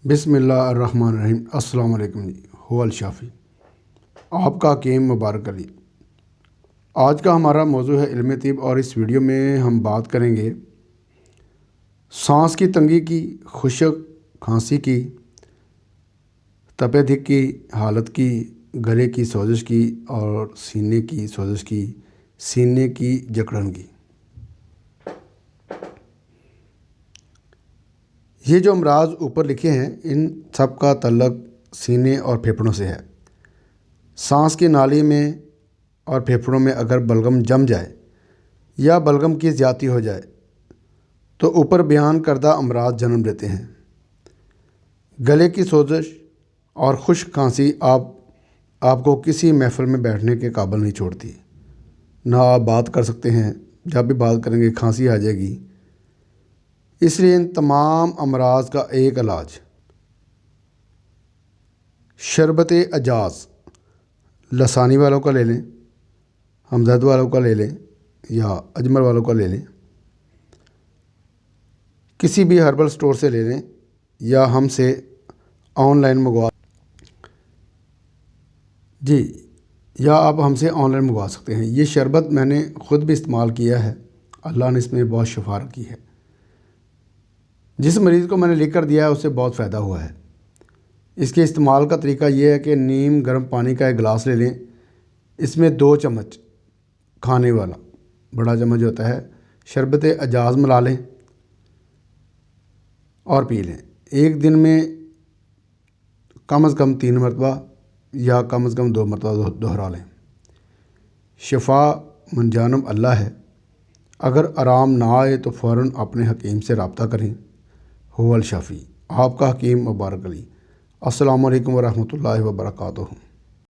बिस्मिल्लाहिर्रहमानिर्रहीम। अस्सलाम वालेकुम जी। हो अल-शाफ़ी, आपका हकीम मुबारक अली। आज का हमारा मौजू है इल्म तिब और इस वीडियो में हम बात करेंगे सांस की तंगी की, खुशक खांसी की, तपेदिक की हालत की, गले की सोजिश की और सीने की सोजिश की, सीने की जकड़न की। ये जो अमराज ऊपर लिखे हैं इन सब का तल्लक सीने और फेफड़ों से है। सांस की नाली में और फेफड़ों में अगर बलगम जम जाए या बलगम की ज़्यादती हो जाए तो ऊपर बयान करदा अमराज जन्म लेते हैं। गले की सोजिश और खुश्क खांसी आपको किसी महफिल में बैठने के काबिल नहीं छोड़ती। ना आप बात कर सकते हैं, जब भी बात करेंगे खांसी आ जाएगी। इसलिए इन तमाम अमराज का एक इलाज शरबत अजाज़ लसानी वालों का ले लें, हमदर्द वालों का ले लें या अजमर वालों का ले लें, किसी भी हर्बल स्टोर से ले लें या हमसे ऑनलाइन मंगवा या आप हमसे ऑनलाइन मंगवा सकते हैं। ये शरबत मैंने ख़ुद भी इस्तेमाल किया है, अल्लाह ने इसमें बहुत शिफा की है। जिस मरीज़ को मैंने लिख कर दिया है उससे बहुत फ़ायदा हुआ है। इसके इस्तेमाल का तरीका ये है कि नीम गर्म पानी का एक गिलास ले लें, इसमें 2 चम्मच खाने वाला बड़ा चम्मच होता है शरबत अजाज़ मिला लें और पी लें। एक दिन में कम से कम 3 मरतबा या कम से कम 2 मरतबा दोहरा लें। शिफा मन जानब अल्लाह है। अगर आराम ना आए तो फ़ौरन अपने हकीम से रब्ता करें। हो अल-शाफ़ी, आपका हकीम मुबारक अली। अस्सलामु अलैकुम व रहमतुल्लाहि व बरकातुहू।